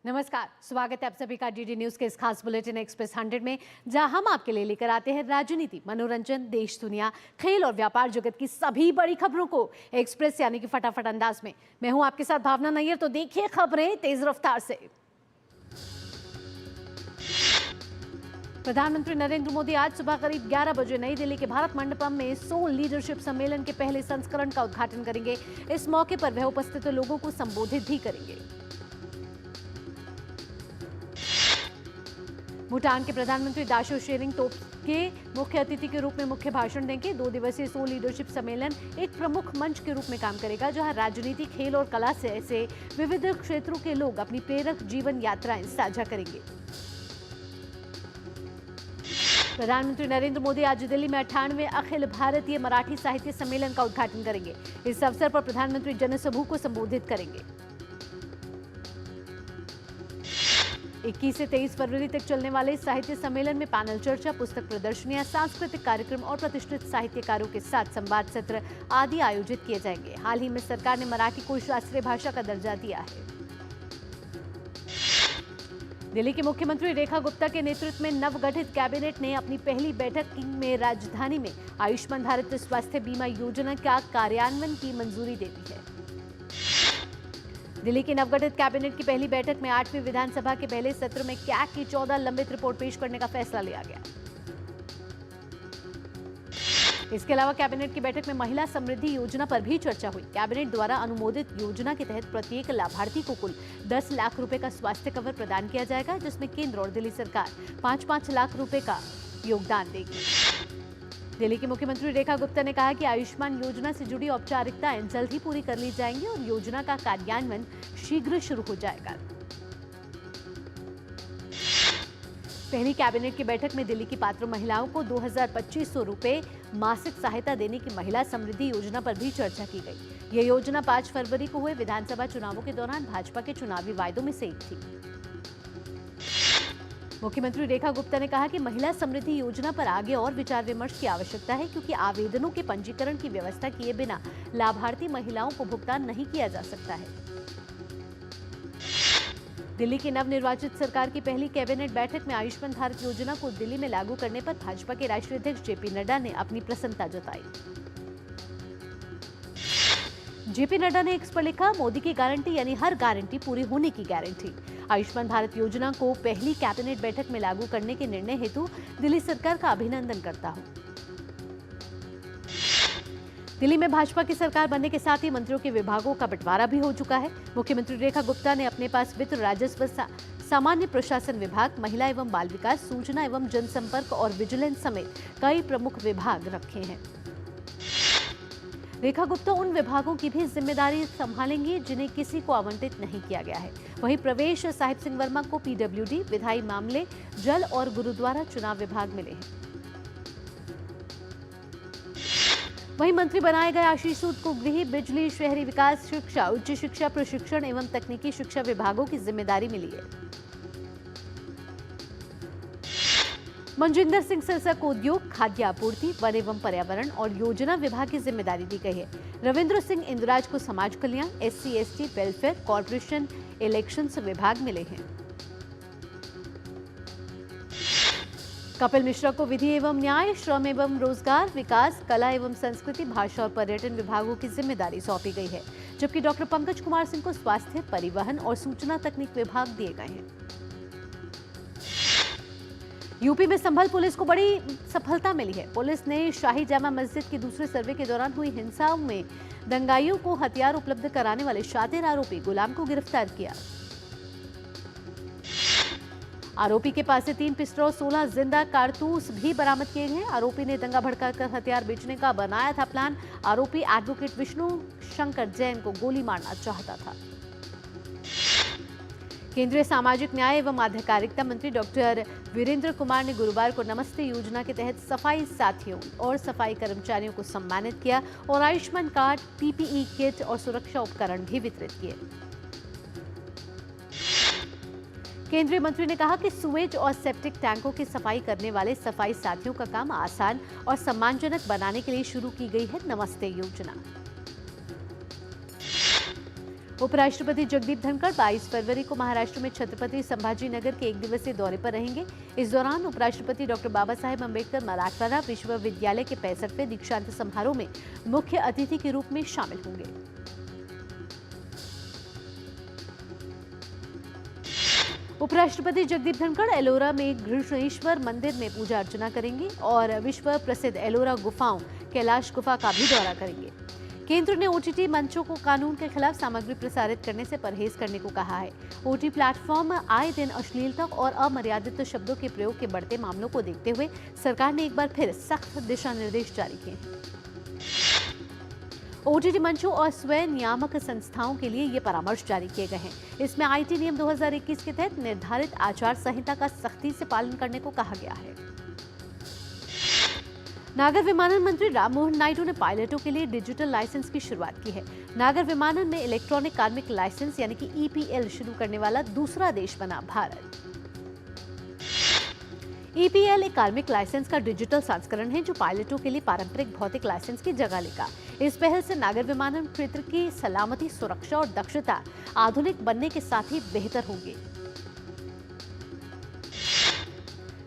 नमस्कार, स्वागत है आप सभी का डीडी न्यूज के इस खास बुलेटिन एक्सप्रेस 100 में, जहां हम आपके लिए लेकर आते हैं राजनीति, मनोरंजन, देश दुनिया, खेल और व्यापार जगत की सभी बड़ी खबरों को एक्सप्रेस यानी कि फटाफट अंदाज में। मैं हूं आपके साथ भावना नैयर, तो देखिए खबरें तेज रफ्तार से। प्रधानमंत्री नरेंद्र मोदी आज सुबह करीब 11 बजे नई दिल्ली के भारत मंडपम में सोल लीडरशिप सम्मेलन के पहले संस्करण का उद्घाटन करेंगे। इस मौके पर वह उपस्थित लोगों को संबोधित भी करेंगे। भूटान के प्रधानमंत्री दाशो शेरिंग तोब्गे मुख्य अतिथि के रूप में मुख्य भाषण देंगे। 2 दिवसीय सोल लीडरशिप सम्मेलन एक प्रमुख मंच के रूप में काम करेगा, जहां राजनीति, खेल और कला से ऐसे विविध क्षेत्रों के लोग अपनी प्रेरक जीवन यात्राएं साझा करेंगे। प्रधानमंत्री नरेंद्र मोदी आज दिल्ली में 98वें अखिल भारतीय मराठी साहित्य सम्मेलन का उद्घाटन करेंगे। इस अवसर पर प्रधानमंत्री जनसभा को संबोधित करेंगे। 21 से 23 फरवरी तक चलने वाले साहित्य सम्मेलन में पैनल चर्चा, पुस्तक प्रदर्शनियां, सांस्कृतिक कार्यक्रम और प्रतिष्ठित साहित्यकारों के साथ संवाद सत्र आदि आयोजित किए जाएंगे। हाल ही में सरकार ने मराठी को शास्त्रीय भाषा का दर्जा दिया है। दिल्ली की मुख्यमंत्री रेखा गुप्ता के नेतृत्व में नवगठित कैबिनेट ने अपनी पहली बैठक में राजधानी में आयुष्मान भारत स्वास्थ्य बीमा योजना का कार्यान्वयन की मंजूरी दे दी है। दिल्ली की नवगठित कैबिनेट की पहली बैठक में 8वीं विधानसभा के पहले सत्र में कैग की 14 लंबित रिपोर्ट पेश करने का फैसला लिया गया। इसके अलावा कैबिनेट की बैठक में महिला समृद्धि योजना पर भी चर्चा हुई। कैबिनेट द्वारा अनुमोदित योजना के तहत प्रत्येक लाभार्थी को कुल 10 लाख रुपए का स्वास्थ्य कवर प्रदान किया जाएगा, जिसमें केंद्र और दिल्ली सरकार 5-5 लाख रुपए का योगदान देगी। दिल्ली की मुख्यमंत्री रेखा गुप्ता ने कहा कि आयुष्मान योजना से जुड़ी औपचारिकताएं जल्द ही पूरी कर ली जाएंगी और योजना का कार्यान्वयन शीघ्र शुरू हो जाएगा। पहली कैबिनेट की बैठक में दिल्ली की पात्र महिलाओं को 2,2500 रुपए मासिक सहायता देने की महिला समृद्धि योजना पर भी चर्चा की गई। यह योजना 5 फरवरी को हुए विधानसभा चुनावों के दौरान भाजपा के चुनावी वायदों में से एक थी। मुख्यमंत्री रेखा गुप्ता ने कहा कि महिला समृद्धि योजना पर आगे और विचार विमर्श की आवश्यकता है, क्योंकि आवेदनों के पंजीकरण की व्यवस्था किए बिना लाभार्थी महिलाओं को भुगतान नहीं किया जा सकता है। दिल्ली की नवनिर्वाचित सरकार की पहली कैबिनेट बैठक में आयुष्मान भारत योजना को दिल्ली में लागू करने पर भाजपा के राष्ट्रीय अध्यक्ष जेपी नड्डा ने अपनी प्रसन्नता जताई। जेपी नड्डा ने एक्स पर लिखा, मोदी की गारंटी यानी हर गारंटी पूरी होने की गारंटी। आयुष्मान भारत योजना को पहली कैबिनेट बैठक में लागू करने के निर्णय हेतु दिल्ली सरकार का अभिनंदन करता हूं। दिल्ली में भाजपा की सरकार बनने के साथ ही मंत्रियों के विभागों का बंटवारा भी हो चुका है। मुख्यमंत्री रेखा गुप्ता ने अपने पास वित्त, राजस्व, सामान्य प्रशासन विभाग, महिला एवं बाल विकास, सूचना एवं जनसंपर्क और विजिलेंस समेत कई प्रमुख विभाग रखे हैं। रेखा गुप्ता उन विभागों की भी जिम्मेदारी संभालेंगी जिन्हें किसी को आवंटित नहीं किया गया है। वहीं प्रवेश साहिब सिंह वर्मा को पीडब्ल्यूडी, विधायी मामले, जल और गुरुद्वारा चुनाव विभाग मिले हैं। वहीं मंत्री बनाए गए आशीष सूद को गृह, बिजली, शहरी विकास, शिक्षा, उच्च शिक्षा, प्रशिक्षण एवं तकनीकी शिक्षा विभागों की जिम्मेदारी मिली है। मनजिंदर सिंह सिरसा को उद्योग, खाद्य आपूर्ति, वन एवं पर्यावरण और योजना विभाग की जिम्मेदारी दी गई है। रविंद्र सिंह इंदराज को समाज कल्याण, SC/ST, वेलफेयर, कॉर्पोरेशन, इलेक्शंस विभाग मिले हैं। कपिल मिश्रा को विधि एवं न्याय, श्रम एवं रोजगार, विकास, कला एवं संस्कृति, भाषा और पर्यटन विभागों की जिम्मेदारी सौंपी गई है, जबकि डॉक्टर पंकज कुमार सिंह को स्वास्थ्य, परिवहन और सूचना तकनीक विभाग दिए गए हैं। यूपी में संभल पुलिस को बड़ी सफलता मिली है। पुलिस ने शाही जामा मस्जिद की दूसरे सर्वे के दौरान हुई हिंसा में दंगाइयों को हथियार उपलब्ध कराने वाले शातिर आरोपी गुलाम को गिरफ्तार किया। आरोपी के पास से 3 पिस्टल, 16 जिंदा कारतूस भी बरामद किए गए। आरोपी ने दंगा भड़काकर हथियार बेचने का बनाया था प्लान। आरोपी एडवोकेट विष्णु शंकर जैन को गोली मारना चाहता था। केंद्रीय सामाजिक न्याय एवं आधिकारिकता मंत्री डॉक्टर वीरेंद्र कुमार ने गुरुवार को नमस्ते योजना के तहत सफाई साथियों और सफाई कर्मचारियों को सम्मानित किया और आयुष्मान कार्ड, PPE किट और सुरक्षा उपकरण भी वितरित किए। केंद्रीय मंत्री ने कहा कि सुएज और सेप्टिक टैंकों की सफाई करने वाले सफाई साथियों का काम आसान और सम्मानजनक बनाने के लिए शुरू की गई है नमस्ते योजना। उपराष्ट्रपति जगदीप धनखड़ 22 फरवरी को महाराष्ट्र में छत्रपति संभाजी नगर के 1 दिवसीय दौरे पर रहेंगे। इस दौरान उपराष्ट्रपति डॉक्टर बाबा साहेब अम्बेडकर मराठवाड़ा विश्वविद्यालय के 65वें दीक्षांत समारोह में मुख्य अतिथि के रूप में शामिल होंगे। उपराष्ट्रपति जगदीप धनखड़ एलोरा में घृष्णेश्वर मंदिर में पूजा अर्चना करेंगे और विश्व प्रसिद्ध एलोरा गुफाओं कैलाश गुफा का भी दौरा करेंगे। केंद्र ने ओटीटी मंचों को कानून के खिलाफ सामग्री प्रसारित करने से परहेज करने को कहा है। ओटीटी प्लेटफॉर्म आए दिन अश्लीलता और अमर्यादित शब्दों के प्रयोग के बढ़ते मामलों को देखते हुए सरकार ने एक बार फिर सख्त दिशा निर्देश जारी किए हैं। ओटीटी मंचों और स्वयं नियामक संस्थाओं के लिए ये परामर्श जारी किए गए हैं। इसमें आईटी नियम 2021 के तहत निर्धारित आचार संहिता का सख्ती से पालन करने को कहा गया है। नागर विमानन मंत्री राममोहन नायडू ने पायलटों के लिए डिजिटल लाइसेंस की शुरुआत की है। नागर विमानन में इलेक्ट्रॉनिक कार्मिक लाइसेंस यानी कि ईपीएल शुरू करने वाला दूसरा देश बना भारत। ईपीएल एक कार्मिक लाइसेंस का डिजिटल संस्करण है जो पायलटों के लिए पारंपरिक भौतिक लाइसेंस की जगह लेगा। इस पहल से नागर विमानन क्षेत्र की सलामती, सुरक्षा और दक्षता आधुनिक बनने के साथ ही बेहतर होगी।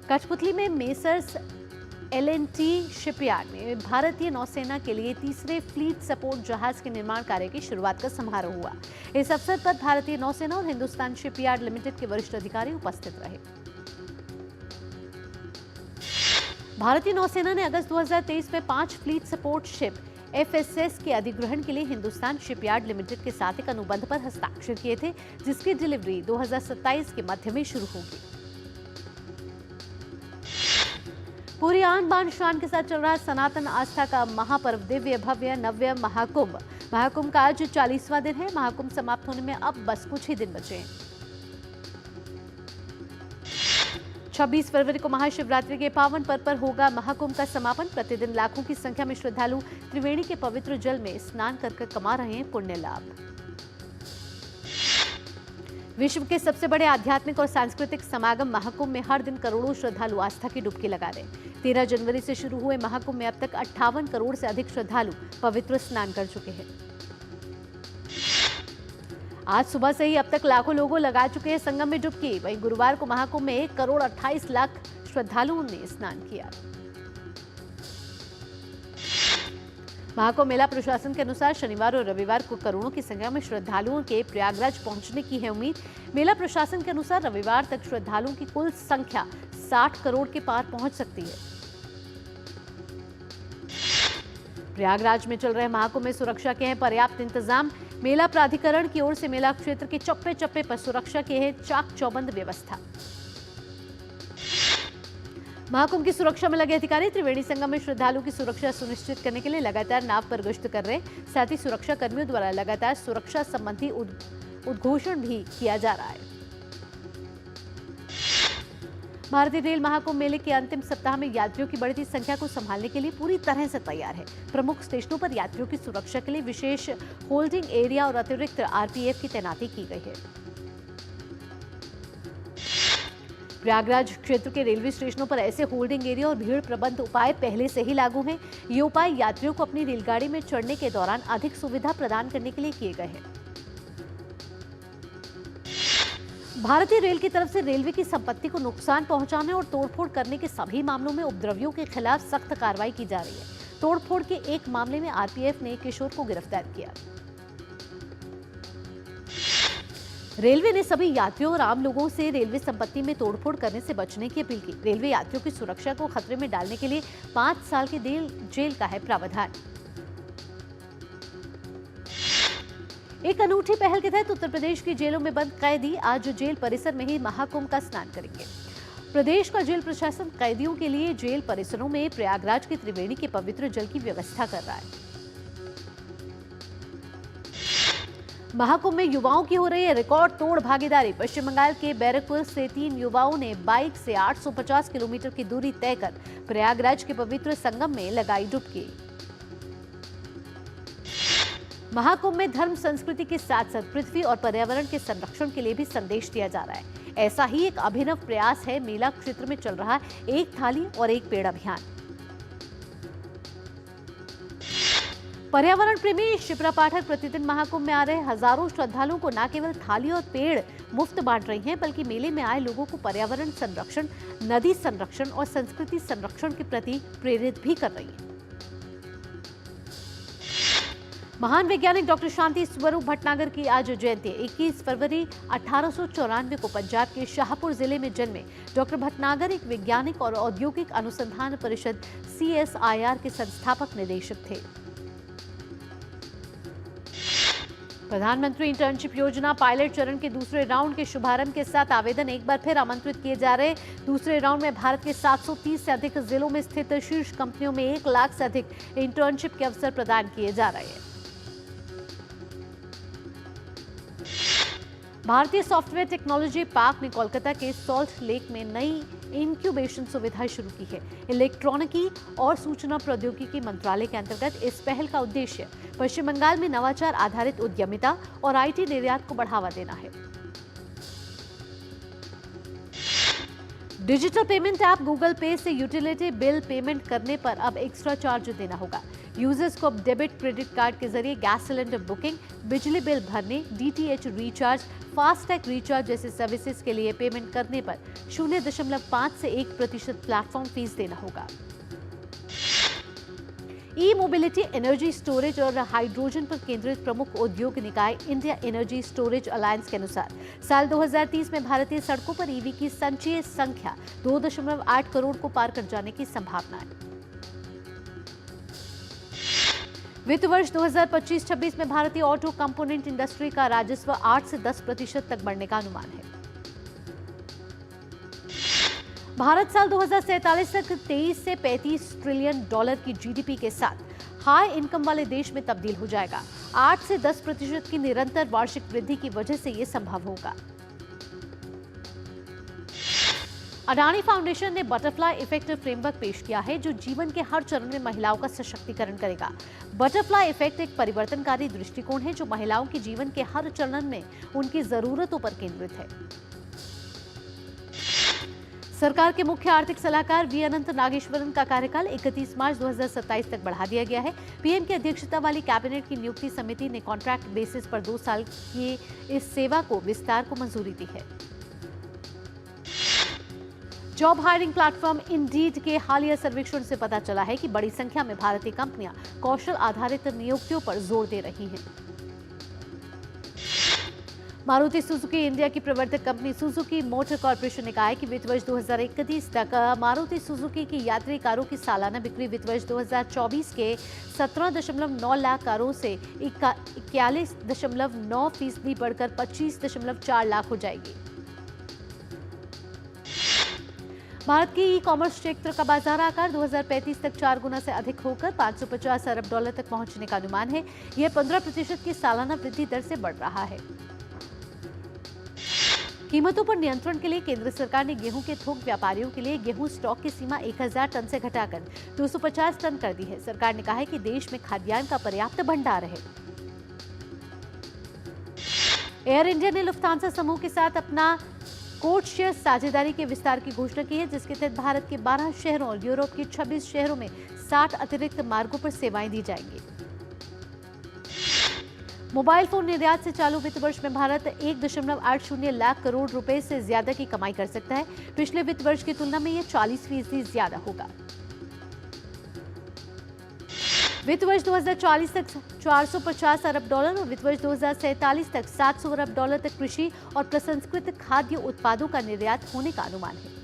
कठपुतली में मेसर्स एल&टी शिपयार्ड में भारतीय नौसेना के लिए तीसरे फ्लीट सपोर्ट जहाज के निर्माण कार्य की शुरुआत का समारोह हुआ। इस अवसर पर भारतीय नौसेना और हिंदुस्तान शिपयार्ड लिमिटेड के वरिष्ठ अधिकारी उपस्थित रहे। भारतीय नौसेना ने अगस्त 2023 में 5 फ्लीट सपोर्ट शिप एफएसएस के अधिग्रहण के लिए हिंदुस्तान शिपयार्ड लिमिटेड के साथ एक अनुबंध पर हस्ताक्षर किए थे, जिसकी डिलीवरी 2027 के मध्य में शुरू होगी। पूरी आन बान शान के साथ चल रहा सनातन आस्था का महापर्व दिव्य भव्य नव्य महाकुंभ। महाकुंभ का आज 40वां दिन है। महाकुंभ समाप्त होने में अब बस कुछ ही दिन बचे हैं। 26 फरवरी को महाशिवरात्रि के पावन पर्व पर होगा महाकुंभ का समापन। प्रतिदिन लाखों की संख्या में श्रद्धालु त्रिवेणी के पवित्र जल में स्नान कर कमा रहे हैं पुण्य लाभ। विश्व के सबसे बड़े आध्यात्मिक और सांस्कृतिक समागम महाकुंभ में हर दिन करोड़ों श्रद्धालु आस्था की डुबकी लगा रहे हैं। 13 जनवरी से शुरू हुए महाकुंभ में अब तक 58 करोड़ से अधिक श्रद्धालु पवित्र स्नान कर चुके हैं। आज सुबह से ही अब तक लाखों लोगं लगा चुके हैं संगम में डुबकी। वहीं गुरुवार को महाकुंभ में 1,28,00,000 श्रद्धालुओं ने स्नान किया। महाकुंभ मेला प्रशासन के अनुसार शनिवार और रविवार को करोड़ों की संख्या में श्रद्धालुओं के प्रयागराज पहुंचने की है उम्मीद। मेला प्रशासन के अनुसार रविवार तक श्रद्धालुओं की कुल संख्या 60 करोड़ के पार पहुंच सकती है। प्रयागराज में चल रहे महाकुंभ में सुरक्षा के हैं पर्याप्त इंतजाम। मेला प्राधिकरण की ओर से मेला क्षेत्र के चप्पे चप्पे पर सुरक्षा की है चाक चौबंद व्यवस्था। महाकुंभ की सुरक्षा में लगे अधिकारी त्रिवेणी संगम में श्रद्धालुओं की सुरक्षा सुनिश्चित करने के लिए लगातार नाव पर गश्त कर रहे हैं। साथ ही सुरक्षा कर्मियों द्वारा लगातार सुरक्षा संबंधी उद्घोषण भी किया जा रहा है। भारतीय रेल महाकुंभ मेले के अंतिम सप्ताह में यात्रियों की बढ़ती संख्या को संभालने के लिए पूरी तरह से तैयार है। प्रमुख स्टेशनों पर यात्रियों की सुरक्षा के लिए विशेष होल्डिंग एरिया और अतिरिक्त आरपीएफ की तैनाती की गई है। प्रयागराज क्षेत्र के रेलवे स्टेशनों पर ऐसे होल्डिंग एरिया और भीड़ प्रबंध उपाय पहले से ही लागू हैं। ये उपाय यात्रियों को अपनी रेलगाड़ी में चढ़ने के दौरान अधिक सुविधा प्रदान करने के लिए किए गए हैं। भारतीय रेल की तरफ से रेलवे की संपत्ति को नुकसान पहुंचाने और तोड़फोड़ करने के सभी मामलों में उपद्रवियों के खिलाफ सख्त कार्रवाई की जा रही है। तोड़फोड़ के एक मामले में आरपीएफ ने एक किशोर को गिरफ्तार किया। रेलवे ने सभी यात्रियों और आम लोगों से रेलवे संपत्ति में तोड़फोड़ करने से बचने की अपील की। रेलवे यात्रियों की सुरक्षा को खतरे में डालने के लिए 5 साल की जेल का है प्रावधान। एक अनूठी पहल के तहत उत्तर प्रदेश की जेलों में बंद कैदी आज जेल परिसर में ही महाकुंभ का स्नान करेंगे। प्रदेश का जेल प्रशासन कैदियों के लिए जेल परिसरों में प्रयागराज के त्रिवेणी के पवित्र जल की व्यवस्था कर रहा है। महाकुंभ में युवाओं की हो रही है रिकॉर्ड तोड़ भागीदारी। पश्चिम बंगाल के बैरकपुर से 3 युवाओं ने बाइक से 850 किलोमीटर की दूरी तय कर प्रयागराज के पवित्र संगम में लगाई डुबकी। महाकुंभ में धर्म संस्कृति के साथ साथ पृथ्वी और पर्यावरण के संरक्षण के लिए भी संदेश दिया जा रहा है। ऐसा ही एक अभिनव प्रयास है मेला क्षेत्र में चल रहा एक थाली और एक पेड़ अभियान। पर्यावरण प्रेमी शिप्रा पाठक प्रतिदिन महाकुंभ में आ रहे हजारों श्रद्धालुओं को न केवल थाली और पेड़ मुफ्त बांट रही हैं, बल्कि मेले में आए लोगों को पर्यावरण संरक्षण, नदी संरक्षण और संस्कृति संरक्षण के प्रति प्रेरित भी कर रही हैं। महान वैज्ञानिक डॉक्टर शांति स्वरूप भटनागर की आज जयंती। 21 फरवरी 1894 को पंजाब के शाहपुर जिले में जन्मे डॉक्टर भटनागर एक वैज्ञानिक और औद्योगिक अनुसंधान परिषद CSIR के संस्थापक निदेशक थे। प्रधानमंत्री इंटर्नशिप योजना पायलट चरण के दूसरे राउंड के शुभारंभ के साथ आवेदन एक बार फिर आमंत्रित किए जा रहे। दूसरे राउंड में भारत के 730 से अधिक जिलों में स्थित शीर्ष कंपनियों में 1 लाख से अधिक इंटर्नशिप के अवसर प्रदान किए जा रहे हैं। भारतीय सॉफ्टवेयर टेक्नोलॉजी पार्क ने कोलकाता के सॉल्ट लेक में नई इंक्यूबेशन सुविधा शुरू की है। इलेक्ट्रॉनिकी और सूचना प्रौद्योगिकी मंत्रालय के अंतर्गत इस पहल का उद्देश्य पश्चिम बंगाल में नवाचार आधारित उद्यमिता और IT निर्यात को बढ़ावा देना है। डिजिटल पेमेंट ऐप गूगल पे से यूटिलिटी बिल पेमेंट करने पर अब एक्स्ट्रा चार्ज देना होगा। यूजर्स को अब डेबिट क्रेडिट कार्ड के जरिए गैस सिलेंडर बुकिंग, बिजली बिल भरने, DTH रिचार्ज, फास्टैग रिचार्ज जैसे सर्विसेज के लिए पेमेंट करने पर 0.5 से 1% प्लेटफॉर्म फीस देना होगा। ई-मोबिलिटी, एनर्जी स्टोरेज और हाइड्रोजन पर केंद्रित प्रमुख उद्योग निकाय इंडिया एनर्जी स्टोरेज अलायंस के अनुसार साल 2030 में भारतीय सड़कों पर EV की संचयी संख्या 2.8 करोड़ को पार कर जाने की संभावना है। वित्त वर्ष 2025-26 में भारतीय ऑटो कंपोनेंट इंडस्ट्री का राजस्व 8 से 10% तक बढ़ने का अनुमान है। भारत साल 2047 तक 23 से 35 ट्रिलियन डॉलर की GDP के साथ हाई इनकम वाले देश में तब्दील हो जाएगा। 8 से 10% की निरंतर वार्षिक वृद्धि की वजह से यह संभव होगा। अडानी फाउंडेशन ने बटरफ्लाई इफेक्ट फ्रेमवर्क पेश किया है, जो जीवन के हर चरण में महिलाओं का सशक्तिकरण करेगा। बटरफ्लाई इफेक्ट एक परिवर्तनकारी दृष्टिकोण है जो महिलाओं के जीवन के हर चरण में उनकी जरूरतों पर केंद्रित है। सरकार के मुख्य आर्थिक सलाहकार V अनंत नागेश्वरन का कार्यकाल 31 मार्च 2027 तक बढ़ा दिया गया है। PM की अध्यक्षता वाली कैबिनेट की नियुक्ति समिति ने कॉन्ट्रैक्ट बेसिस पर 2 साल की इस सेवा को विस्तार को मंजूरी दी है। जॉब हायरिंग प्लेटफॉर्म इंडीड के हालिया सर्वेक्षण से पता चला है कि बड़ी संख्या में भारतीय कंपनियां कौशल आधारित नियुक्तियों पर जोर दे रही हैं। मारुति सुजुकी इंडिया की प्रवर्तक कंपनी सुजुकी मोटर कॉर्पोरेशन ने कहा है कि वित्त वर्ष 2031 तक मारुति सुजुकी की यात्री कारों की सालाना बिक्री वित्त वर्ष 2024 के 17.9 लाख कारों से 41.9% बढ़कर 25.4 लाख हो जाएगी। भारत की ई-कॉमर्स क्षेत्र का बाजार आकार 2035 तक 4 गुना से अधिक होकर 550 अरब डॉलर तक पहुंचने का अनुमान है। यह 15% की सालाना वृद्धि दर से बढ़ रहा है। कीमतों पर नियंत्रण के लिए केंद्र सरकार ने गेहूं के थोक व्यापारियों के लिए गेहूं स्टॉक की सीमा 1000 टन से घटाकर 250 टन कर दी है। सरकार ने कहा है कि देश में खाद्यान्न का पर्याप्त भंडार है। एयर इंडिया ने लुफ्तांसा समूह के साथ अपना कोड शेयर साझेदारी के विस्तार की घोषणा की है, जिसके तहत भारत के 12 शहरों और यूरोप के 26 शहरों में 60 अतिरिक्त मार्गों पर सेवाएं दी जाएंगी। मोबाइल फोन निर्यात से चालू वित्त वर्ष में भारत 1.80 लाख करोड़ रुपए से ज्यादा की कमाई कर सकता है। पिछले वित्त वर्ष की तुलना में यह 40% ज्यादा होगा। वित्त वर्ष 2040 तक 450 अरब डॉलर और वित्त वर्ष 2047 तक 700 अरब डॉलर तक कृषि और प्रसंस्कृत खाद्य उत्पादों का निर्यात होने का अनुमान है।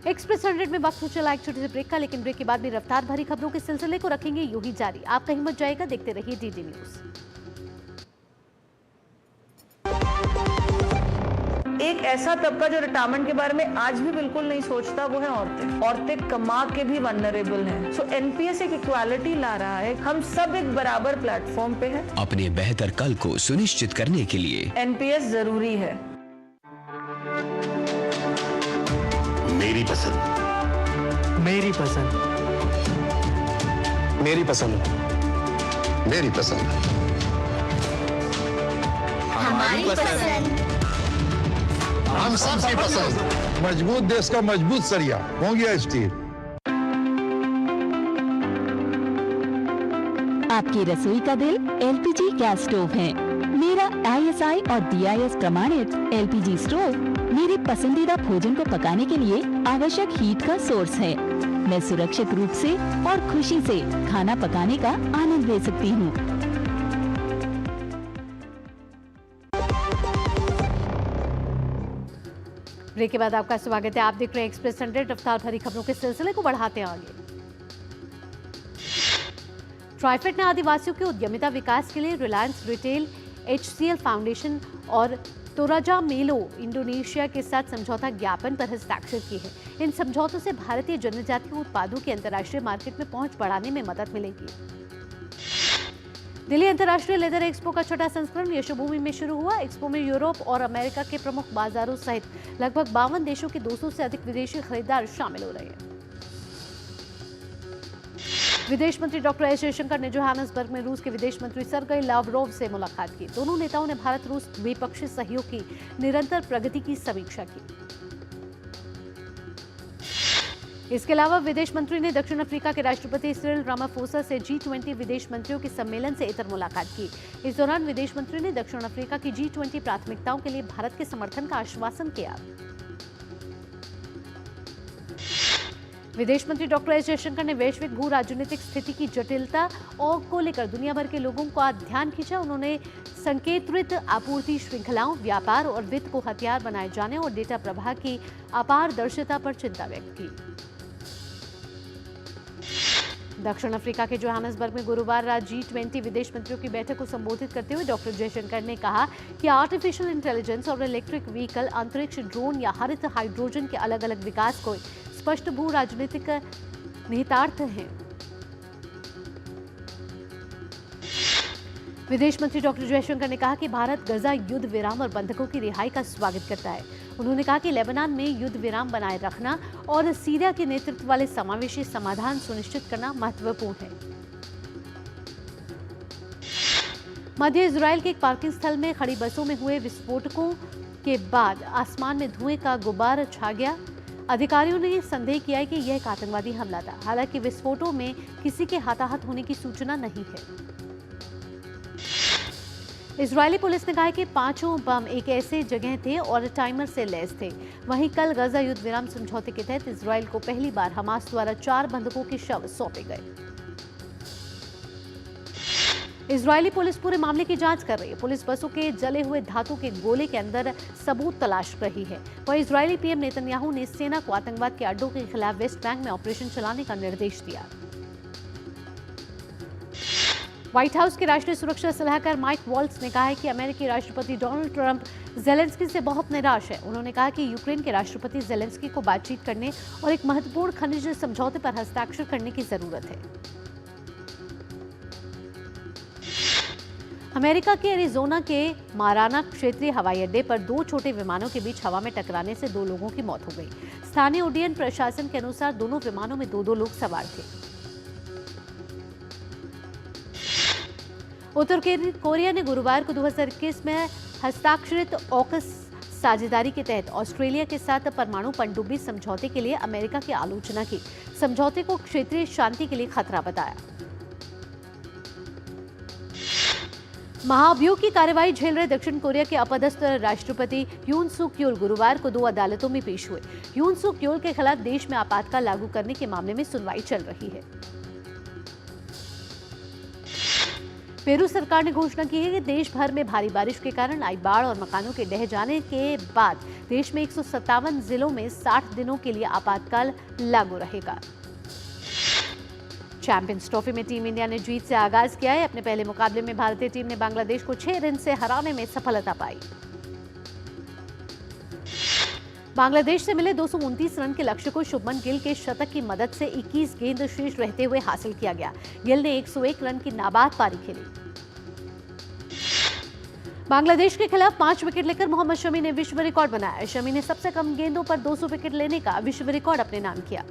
एक्सप्रेस 100 में वक्त हो चला एक छोटे से ब्रेक का, लेकिन ब्रेक के बाद भी रफ्तार भरी खबरों के सिलसिले को रखेंगे यूं ही जारी। आप कहीं मत जाएगा, देखते रहिए DD न्यूज। एक ऐसा तबका जो रिटायरमेंट के बारे में आज भी बिल्कुल नहीं सोचता, वो है औरतें। औरतें कमा के भी वल्नरेबल हैं। सो NPS एक इक्वालिटी ला रहा है। हम सब एक बराबर प्लेटफॉर्म पे हैं। अपने बेहतर कल को सुनिश्चित करने के लिए NPS जरूरी है। मेरी पसंद, मेरी पसंद, मेरी पसंद, मेरी पसंद, हमारी पसंद, हम सबकी पसंद। मजबूत देश का मजबूत सरिया हो गया स्टील। आपकी रसोई का दिल एलपीजी गैस स्टोव है। मेरा ISI और DIS प्रमाणित एलपीजी स्टोव मेरे पसंदीदा भोजन को पकाने के लिए आवश्यक हीट का सोर्स है। मैं सुरक्षित रूप से और खुशी से खाना पकाने का आनंद ले सकती हूँ। ब्रेक के बाद आपका स्वागत है। आप देख रहे हैं एक्सप्रेस 100। रफ्तार भरी खबरों के सिलसिले को बढ़ाते हैं आगे। ट्राइफेड ने आदिवासियों के उद्यमिता विकास के लिए रिलायंस रिटेल, HCL फाउंडेशन और तोराजा मेलो इंडोनेशिया के साथ समझौता ज्ञापन पर हस्ताक्षर किए हैं। इन समझौतों से भारतीय जनजातीय उत्पादों की अंतर्राष्ट्रीय मार्केट में पहुंच बढ़ाने में मदद मिलेगी। दिल्ली अंतर्राष्ट्रीय लेदर एक्सपो का छठा संस्करण यशोभूमि में शुरू हुआ। एक्सपो में यूरोप और अमेरिका के प्रमुख बाजारों सहित लगभग 52 देशों के 200 से अधिक विदेशी खरीदार शामिल हो रहे हैं। विदेश मंत्री डॉक्टर एस जयशंकर ने जोहान्सबर्ग में रूस के विदेश मंत्री सर्गेई लावरोव से मुलाकात की। दोनों नेताओं ने भारत रूस द्विपक्षीय सहयोग की निरंतर प्रगति की समीक्षा की। इसके अलावा विदेश मंत्री ने दक्षिण अफ्रीका के राष्ट्रपति सिरिल रामाफोसा से G20 विदेश मंत्रियों के सम्मेलन से इतर मुलाकात की। इस दौरान विदेश मंत्री ने दक्षिण अफ्रीका की G20 प्राथमिकताओं के लिए भारत के समर्थन का आश्वासन किया। विदेश मंत्री डॉक्टर एस जयशंकर ने वैश्विक भू राजनीतिक स्थिति की जटिलता और को लेकर दुनिया भर के लोगों का ध्यान खींचा। उन्होंने संकेतरित आपूर्ति श्रृंखलाओं, व्यापार और वित्त को हथियार बनाए जाने और डेटा प्रवाह की अपारदर्शिता पर चिंता व्यक्त की। दक्षिण अफ्रीका के जोहान्सबर्ग में गुरुवार रात G20 विदेश मंत्रियों की बैठक को संबोधित करते हुए डॉक्टर जयशंकर ने कहा कि आर्टिफिशियल इंटेलिजेंस और इलेक्ट्रिक व्हीकल, अंतरिक्ष, ड्रोन या हरित हाइड्रोजन के अलग अलग विकास को स्पष्ट भू राजनीतिक निहितार्थ हैं। विदेश मंत्री डॉक्टर जयशंकर ने कहा कि भारत गजा युद्ध विराम और बंधकों की रिहाई का स्वागत करता है। उन्होंने कहा कि लेबनान में युद्ध विराम बनाए रखना और सीरिया के नेतृत्व वाले समावेशी समाधान सुनिश्चित करना महत्वपूर्ण है। मध्य इजराइल के एक पार्किंग स्थल में खड़ी बसों में हुए विस्फोटों के बाद आसमान में धुएं का गुब्बार छा गया। अधिकारियों ने संदेह किया है कि यह एक आतंकवादी हमला था। हालांकि विस्फोटों में किसी के हताहत होने की सूचना नहीं है। इजरायली पुलिस ने कहा है कि 5 बम एक ऐसे जगह थे और टाइमर से लैस थे। वहीं कल गजा युद्ध विराम समझौते के तहत इजराइल को पहली बार हमास द्वारा 4 बंधकों के शव सौंपे गए। इजरायली पुलिस पूरे मामले की जांच कर रही है। पुलिस बसों के जले हुए धातु के गोले के अंदर सबूत तलाश रही है। वहीं इजरायली पीएम नेतन्याहू ने सेना को आतंकवाद के अड्डों के खिलाफ वेस्ट बैंक में ऑपरेशन चलाने का निर्देश दिया। व्हाइट हाउस के राष्ट्रीय सुरक्षा सलाहकार माइक वॉल्ट्ज ने कहा है कि अमेरिकी राष्ट्रपति डोनाल्ड ट्रंप जेलेंस्की से बहुत निराश है। उन्होंने कहा कि यूक्रेन के राष्ट्रपति जेलेंस्की को बातचीत करने और एक महत्वपूर्ण खनिज समझौते पर हस्ताक्षर करने की जरूरत है। अमेरिका के एरिजोना के माराना क्षेत्रीय हवाई अड्डे पर 2 छोटे विमानों के बीच हवा में टकराने से 2 लोगों की मौत हो गई। स्थानीय उड्डयन प्रशासन के अनुसार दोनों विमानों में 2-2 लोग सवार थे। उत्तर कोरिया ने गुरुवार को 2021 में हस्ताक्षरित ऑकस साझेदारी के तहत ऑस्ट्रेलिया के साथ परमाणु पनडुब्बी समझौते के लिए अमेरिका की आलोचना की। समझौते को क्षेत्रीय शांति के लिए खतरा बताया। महाभियोग की कार्रवाई झेल रहे दक्षिण कोरिया के अपदस्थ राष्ट्रपति यून सुक यूल गुरुवार को 2 अदालतों में पेश हुए। यून सुक यूल के खिलाफ देश में आपातकाल लागू करने के मामले में सुनवाई चल रही है। पेरू सरकार ने घोषणा की है कि देश भर में भारी बारिश के कारण आई बाढ़ और मकानों के ढह जाने के बाद देश में 157 जिलों में 60 दिनों के लिए आपातकाल लागू रहेगा। चैंपियंस ट्रॉफी में टीम इंडिया ने जीत से आगाज किया है। अपने पहले मुकाबले में भारतीय टीम ने बांग्लादेश को 6 रन से हराने में सफलता पाई। बांग्लादेश से मिले 229 रन के लक्ष्य को शुभमन गिल के शतक की मदद से 21 गेंद शेष रहते हुए हासिल किया गया। गिल ने 101 रन की नाबाद पारी खेली। बांग्लादेश के खिलाफ 5 विकेट लेकर मोहम्मद शमी ने विश्व रिकॉर्ड बनाया। शमी ने सबसे कम गेंदों पर 200 विकेट लेने का विश्व रिकॉर्ड अपने नाम किया।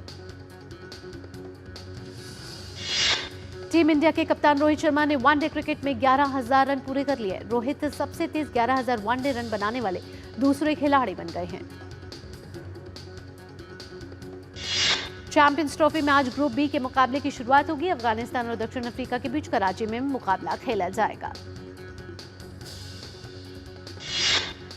टीम इंडिया के कप्तान रोहित शर्मा ने वनडे क्रिकेट में 11,000 रन पूरे कर लिए। रोहित सबसे तेज 11,000 वनडे रन बनाने वाले दूसरे खिलाड़ी बन गए हैं। चैंपियंस ट्रॉफी में आज ग्रुप बी के मुकाबले की शुरुआत होगी। अफगानिस्तान और दक्षिण अफ्रीका के बीच कराची में मुकाबला खेला जाएगा।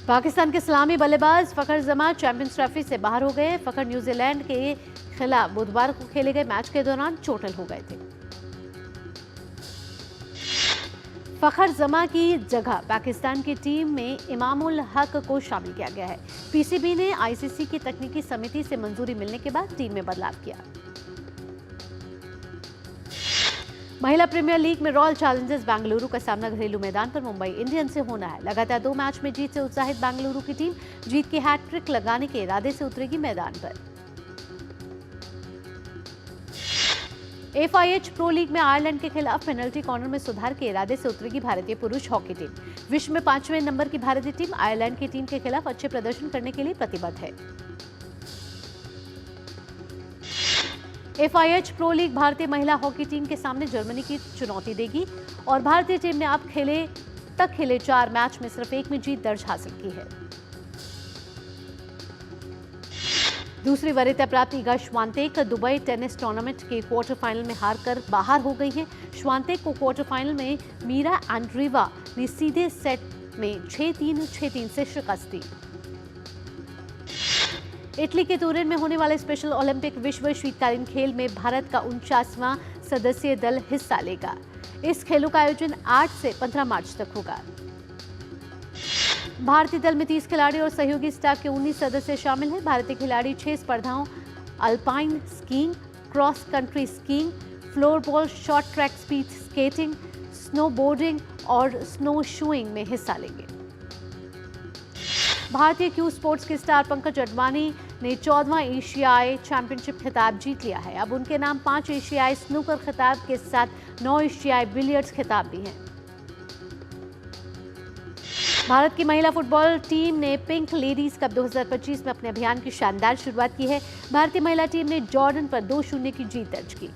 पाकिस्तान के सलामी बल्लेबाज फखर जमा चैंपियंस ट्रॉफी से बाहर हो गए। फखर न्यूजीलैंड के खिलाफ बुधवार को खेले गए मैच के दौरान चोटिल हो गए थे। फखर जमा की जगह पाकिस्तान की टीम में इमामुल हक को शामिल किया गया है। पीसीबी ने आईसीसी की तकनीकी समिति से मंजूरी मिलने के बाद टीम में बदलाव किया। महिला प्रीमियर लीग में रॉयल चैलेंजर्स बेंगलुरु का सामना घरेलू मैदान पर मुंबई इंडियंस से होना है। लगातार 2 मैच में जीत से उत्साहित बेंगलुरु की टीम जीत की हैट्रिक लगाने के इरादे से उतरेगी मैदान पर। FIH प्रो लीग में आयरलैंड के खिलाफ पेनल्टी कॉर्नर में सुधार के इरादे से उतरेगी भारतीय पुरुष हॉकी टीम। विश्व में 5वें नंबर की भारतीय टीम आयरलैंड की टीम के खिलाफ अच्छे प्रदर्शन करने के लिए प्रतिबद्ध है। FIH प्रो लीग भारतीय महिला हॉकी टीम के सामने जर्मनी की चुनौती देगी और भारतीय टीम ने अब खेले 4 मैच में सिर्फ 1 में जीत दर्ज हासिल की है। दूसरी वरीयता प्राप्त ईगा श्वांतेक दुबई टेनिस टूर्नामेंट के क्वार्टर फाइनल में हारकर बाहर हो गई है। श्वांतेक को क्वार्टर फाइनल में मीरा एंड्रीवा ने सीधे सेट में 6-3, 6-3 से शिकस्त दी। इटली के तुरिन में होने वाले स्पेशल ओलंपिक विश्व शीतकालीन खेल में भारत का 49वां सदस्यीय दल हिस्सा लेगा। इस खेलों का आयोजन 8 से 15 मार्च तक होगा। भारतीय दल में 30 खिलाड़ी और सहयोगी स्टाफ के 19 सदस्य शामिल हैं। भारतीय खिलाड़ी 6 स्पर्धाओं alpine skiing, cross country skiing, floorball, short track speed skating, snowboarding और स्नो शूइंग में हिस्सा लेंगे। भारतीय क्यू स्पोर्ट्स के स्टार पंकज अडवाणी ने 14वां एशियाई चैंपियनशिप खिताब जीत लिया है। अब उनके नाम 5 एशियाई स्नूकर खिताब के साथ 9 एशियाई बिलियर्ड्स खिताब भी हैं। भारत की महिला फुटबॉल टीम ने पिंक लेडीज कप 2025 में अपने अभियान की शानदार शुरुआत की है। भारतीय महिला टीम ने जॉर्डन पर 2-0 की जीत दर्ज की।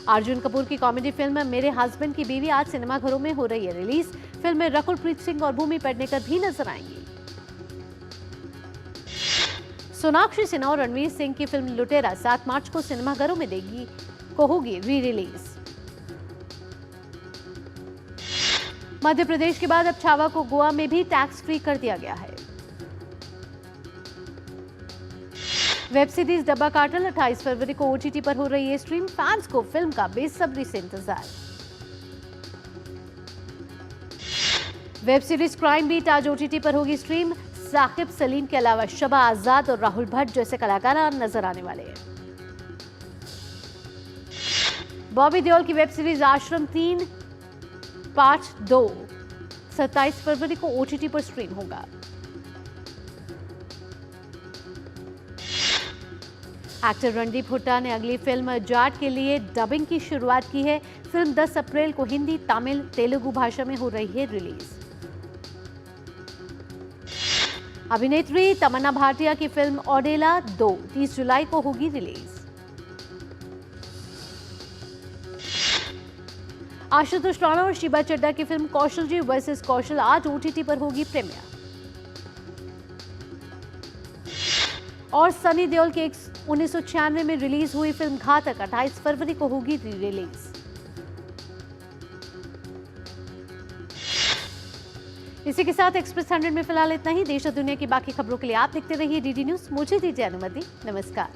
अर्जुन कपूर की कॉमेडी फिल्म मेरे हस्बैंड की बीवी आज सिनेमाघरों में हो रही है रिलीज। फिल्म में रकुल प्रीत सिंह और भूमि पेडनेकर भी नजर आएंगी। सोनाक्षी सिन्हा और रणवीर सिंह की फिल्म लुटेरा 7 मार्च को सिनेमाघरों में होगी री रिलीज। मध्य प्रदेश के बाद अब छावा को गोवा में भी टैक्स फ्री कर दिया गया है। वेब सीरीज डब्बा कार्टल 28 फरवरी को OTT पर हो रही है स्ट्रीम। फैंस को फिल्म का बेसब्री से इंतजार। वेब सीरीज क्राइम बीट आज OTT पर होगी स्ट्रीम। साकिब सलीम के अलावा शबा आजाद और राहुल भट्ट जैसे कलाकार नजर आने वाले हैं। बॉबी देओल की वेब सीरीज आश्रम 3 पार्ट 2 27 फरवरी को OTT पर स्ट्रीम होगा। एक्टर रणदीप हुड्डा ने अगली फिल्म जाट के लिए डबिंग की शुरुआत की है। फिल्म 10 अप्रैल को हिंदी, तमिल, तेलुगु भाषा में हो रही है रिलीज। अभिनेत्री तमन्ना भाटिया की फिल्म ओडेला 2 30 जुलाई को होगी रिलीज। आशुतोष राणा और शीबा चड्ढा की फिल्म कौशल जी वर्सेस कौशल आज OTT पर होगी प्रीमियर। और सनी देओल की 1996 में रिलीज हुई फिल्म घातक 28 फरवरी को होगी री रिलीज। इसी के साथ एक्सप्रेस 100 में फिलहाल इतना ही। देश और दुनिया की बाकी खबरों के लिए आप देखते रहिए DD न्यूज। मुझे दीजिए अनुमति। नमस्कार।